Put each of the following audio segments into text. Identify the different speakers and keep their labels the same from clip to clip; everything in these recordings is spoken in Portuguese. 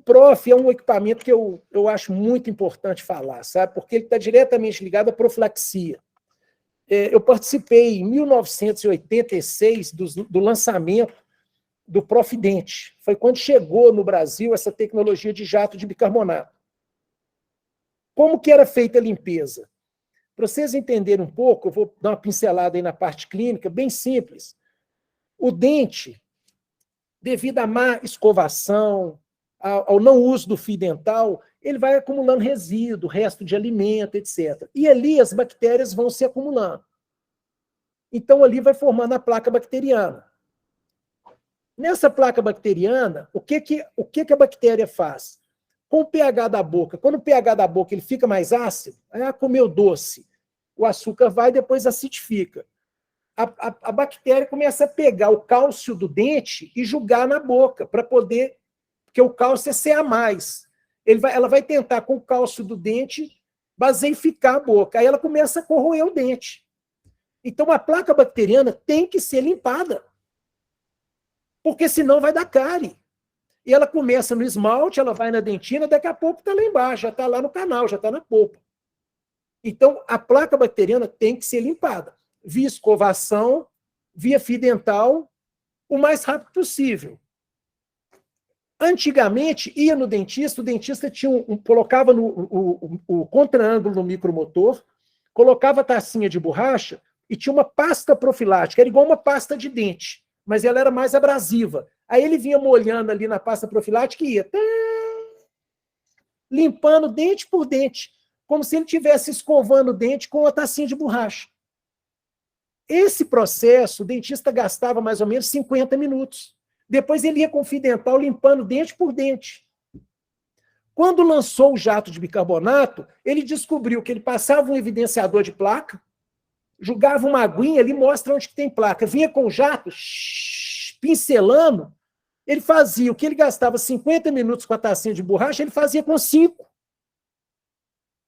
Speaker 1: PROF é um equipamento que eu acho muito importante falar, sabe? Porque ele está diretamente ligado à profilaxia. Eu participei, em 1986, do lançamento do Profidente. Foi quando chegou no Brasil essa tecnologia de jato de bicarbonato. Como que era feita a limpeza? Para vocês entenderem um pouco, eu vou dar uma pincelada aí na parte clínica, bem simples. O dente, devido à má escovação, ao não uso do fio dental, ele vai acumulando resíduo, resto de alimento, etc. E ali as bactérias vão se acumulando. Então, ali vai formando a placa bacteriana. Nessa placa bacteriana, o que a bactéria faz? Com o pH da boca, quando o pH da boca ele fica mais ácido, comeu doce, o açúcar vai e depois acidifica. A bactéria começa a pegar o cálcio do dente e jogar na boca, para poder, porque o cálcio é CA+. Ela vai tentar, com o cálcio do dente, baseificar a boca. Aí ela começa a corroer o dente. Então, a placa bacteriana tem que ser limpada, porque senão vai dar cárie. E ela começa no esmalte, ela vai na dentina, daqui a pouco está lá embaixo, já está lá no canal, já está na polpa. Então, a placa bacteriana tem que ser limpada, via escovação, via fio dental, o mais rápido possível. Antigamente, ia no dentista, o dentista colocava o contraângulo no micromotor, colocava a tacinha de borracha e tinha uma pasta profilática, era igual uma pasta de dente, mas ela era mais abrasiva. Aí ele vinha molhando ali na pasta profilática e ia limpando dente por dente, como se ele estivesse escovando o dente com uma tacinha de borracha. Esse processo, o dentista gastava mais ou menos 50 minutos. Depois ele ia com fio dental limpando dente por dente. Quando lançou o jato de bicarbonato, ele descobriu que ele passava um evidenciador de placa, jogava uma aguinha ali, mostra onde que tem placa. Vinha com o jato, pincelando, ele fazia o que ele gastava 50 minutos com a tacinha de borracha, ele fazia com 5.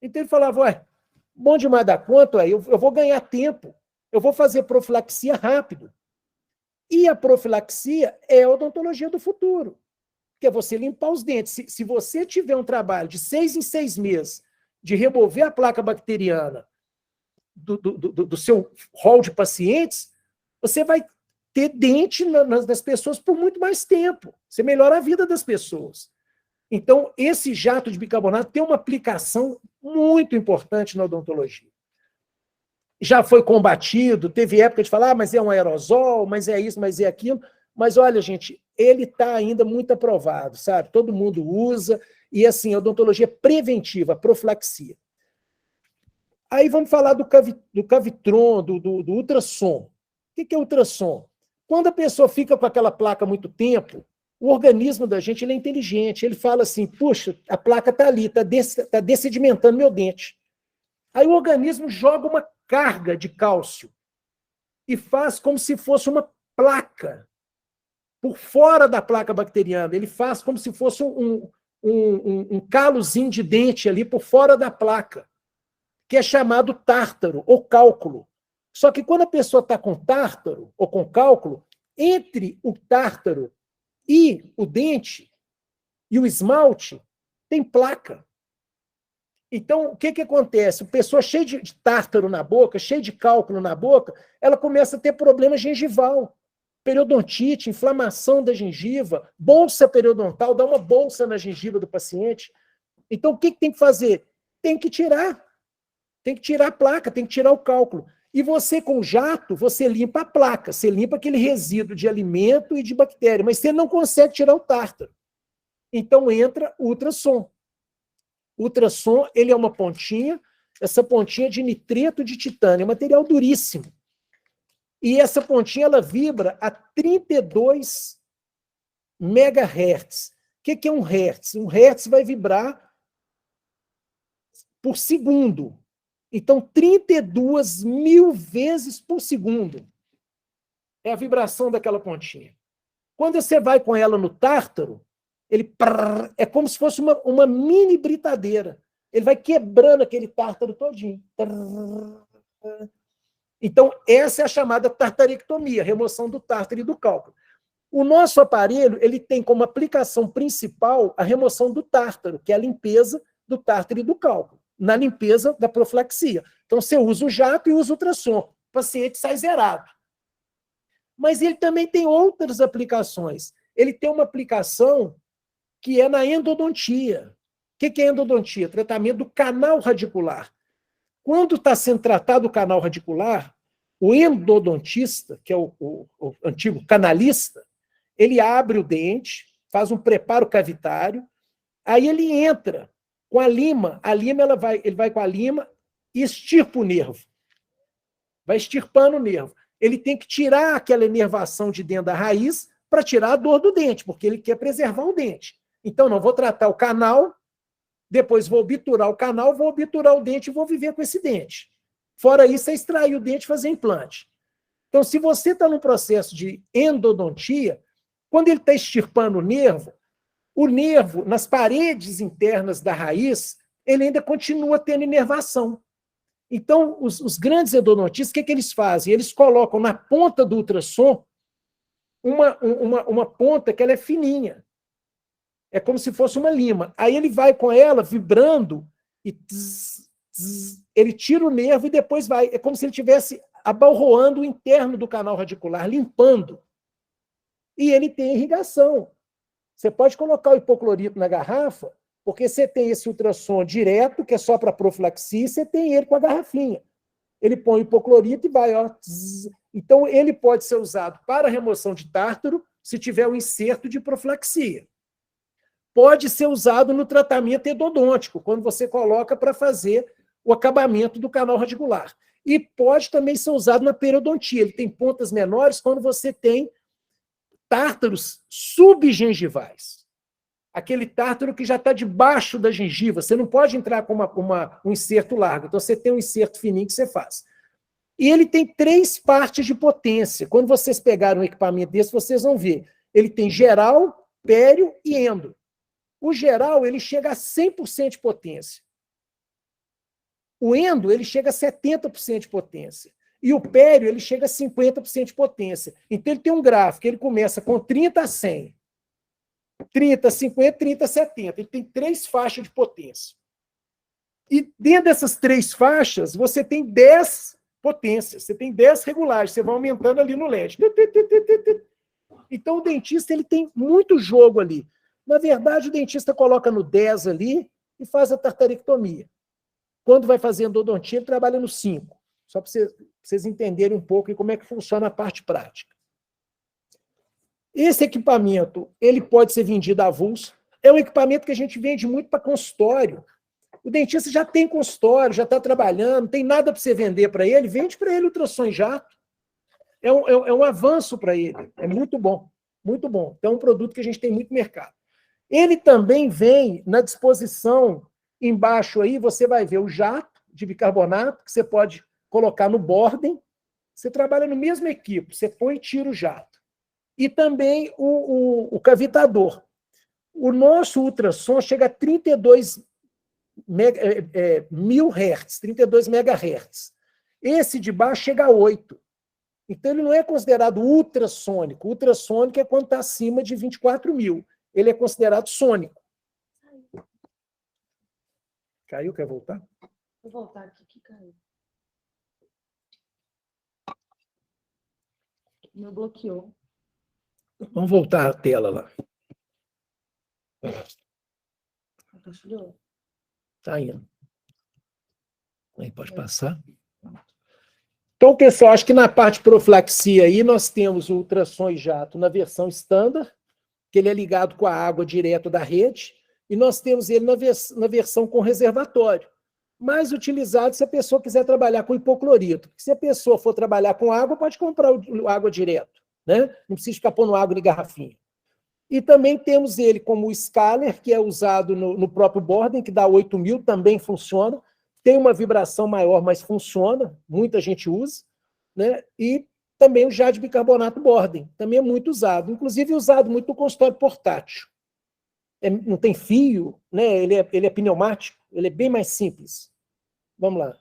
Speaker 1: Então ele falava, ué, bom demais da conta, eu vou ganhar tempo, eu vou fazer profilaxia rápido. E a profilaxia é a odontologia do futuro, que é você limpar os dentes. Se você tiver um trabalho de 6 em 6 meses de remover a placa bacteriana do seu rol de pacientes, você vai ter dente nas pessoas por muito mais tempo. Você melhora a vida das pessoas. Então, esse jato de bicarbonato tem uma aplicação muito importante na odontologia. Já foi combatido, teve época de falar, mas é um aerosol, mas é isso, mas é aquilo. Mas, olha, gente, ele está ainda muito aprovado, sabe? Todo mundo usa, e, assim, a odontologia preventiva, a profilaxia. Aí vamos falar do Cavitron, do ultrassom. O que é ultrassom? Quando a pessoa fica com aquela placa muito tempo, o organismo da gente ele é inteligente, ele fala assim, puxa, a placa está ali, está dessedimentando meu dente. Aí o organismo joga uma carga de cálcio e faz como se fosse uma placa por fora da placa bacteriana. Ele faz como se fosse um calozinho de dente ali por fora da placa, que é chamado tártaro ou cálculo. Só que quando a pessoa está com tártaro ou com cálculo, entre o tártaro e o dente e o esmalte, tem placa. Então, o que acontece? A pessoa cheia de tártaro na boca, cheia de cálculo na boca, ela começa a ter problema gengival, periodontite, inflamação da gengiva, bolsa periodontal, dá uma bolsa na gengiva do paciente. Então, o que tem que fazer? Tem que tirar. Tem que tirar a placa, tem que tirar o cálculo. E você, com jato, você limpa a placa, você limpa aquele resíduo de alimento e de bactéria, mas você não consegue tirar o tártaro. Então, entra o ultrassom. O ultrassom, ele é uma pontinha, essa pontinha de nitreto de titânio, é um material duríssimo. E essa pontinha, ela vibra a 32 megahertz. O que é um hertz? Um hertz vai vibrar por segundo. Então, 32 mil vezes por segundo é a vibração daquela pontinha. Quando você vai com ela no tártaro, ele é como se fosse uma mini britadeira. Ele vai quebrando aquele tártaro todinho. Então, essa é a chamada tartarectomia, remoção do tártaro e do cálculo. O nosso aparelho ele tem como aplicação principal a remoção do tártaro, que é a limpeza do tártaro e do cálculo, na limpeza da profilaxia. Então, você usa o jato e usa o ultrassom. O paciente sai zerado. Mas ele também tem outras aplicações. Ele tem uma aplicação que é na endodontia. O que é endodontia? Tratamento do canal radicular. Quando está sendo tratado o canal radicular, o endodontista, que é o antigo canalista, ele abre o dente, faz um preparo cavitário, aí ele entra com a lima ele vai com a lima e extirpa o nervo. Vai extirpando o nervo. Ele tem que tirar aquela inervação de dentro da raiz para tirar a dor do dente, porque ele quer preservar o dente. Então, não vou tratar o canal, depois vou obturar o canal, vou obturar o dente e vou viver com esse dente. Fora isso, é extrair o dente e fazer implante. Então, se você está num processo de endodontia, quando ele está extirpando o nervo, nas paredes internas da raiz, ele ainda continua tendo inervação. Então, os grandes endodontistas, o que eles fazem? Eles colocam na ponta do ultrassom uma ponta que ela é fininha. É como se fosse uma lima. Aí ele vai com ela vibrando e ele tira o nervo e depois vai. É como se ele estivesse abalroando o interno do canal radicular, limpando. E ele tem irrigação. Você pode colocar o hipoclorito na garrafa, porque você tem esse ultrassom direto, que é só para profilaxia, e você tem ele com a garrafinha. Ele põe o hipoclorito e vai, ó. Então, ele pode ser usado para remoção de tártaro, se tiver um inserto de profilaxia. Pode ser usado no tratamento endodôntico, quando você coloca para fazer o acabamento do canal radicular. E pode também ser usado na periodontia. Ele tem pontas menores quando você tem tártaros subgengivais. Aquele tártaro que já está debaixo da gengiva. Você não pode entrar com um inserto largo. Então, você tem um inserto fininho que você faz. E ele tem 3 partes de potência. Quando vocês pegarem um equipamento desse, vocês vão ver. Ele tem geral, pério e endo. O geral, ele chega a 100% de potência. O endo, ele chega a 70% de potência. E o pério, ele chega a 50% de potência. Então, ele tem um gráfico, ele começa com 30 a 100. 30 a 50, 30 a 70. Ele tem 3 faixas de potência. E dentro dessas 3 faixas, você tem 10 potências, você tem 10 regulagens, você vai aumentando ali no LED. Então, o dentista ele tem muito jogo ali. Na verdade, o dentista coloca no 10 ali e faz a tartarectomia. Quando vai fazer endodontia, ele trabalha no 5. Só para vocês entenderem um pouco como é que funciona a parte prática. Esse equipamento, ele pode ser vendido avulso. É um equipamento que a gente vende muito para consultório. O dentista já tem consultório, já está trabalhando, não tem nada para você vender para ele, vende para ele ultrassom em jato. É um avanço para ele. É muito bom, muito bom. Então, é um produto que a gente tem muito mercado. Ele também vem na disposição, embaixo aí, você vai ver o jato de bicarbonato, que você pode colocar no bordem. Você trabalha no mesmo equipo, você põe e tira o jato. E também o cavitador. O nosso ultrassom chega a 32 mil Hz, 32 MHz. Esse de baixo chega a 8. Então, ele não é considerado ultrassônico. Ultrassônico é quando está acima de 24 mil. Ele é considerado sônico. Caiu? Quer voltar?
Speaker 2: Vou voltar aqui, que caiu. Meu bloqueou.
Speaker 1: Vamos voltar à tela lá. Está indo. Aí pode passar. Então, pessoal, acho que na parte de profilaxia aí nós temos o ultrassom e jato na versão standard, que ele é ligado com a água direto da rede, e nós temos ele na versão com reservatório, mais utilizado se a pessoa quiser trabalhar com hipoclorito. Se a pessoa for trabalhar com água, pode comprar água direto, né? Não precisa ficar pondo água em garrafinha. E também temos ele como o scaler, que é usado no próprio Borden, que dá 8.000, também funciona. Tem uma vibração maior, mas funciona, muita gente usa, né? E também o já de bicarbonato Borden, também é muito usado, inclusive usado muito no consultório portátil. Não tem fio, né? Ele é pneumático, ele é bem mais simples. Vamos lá.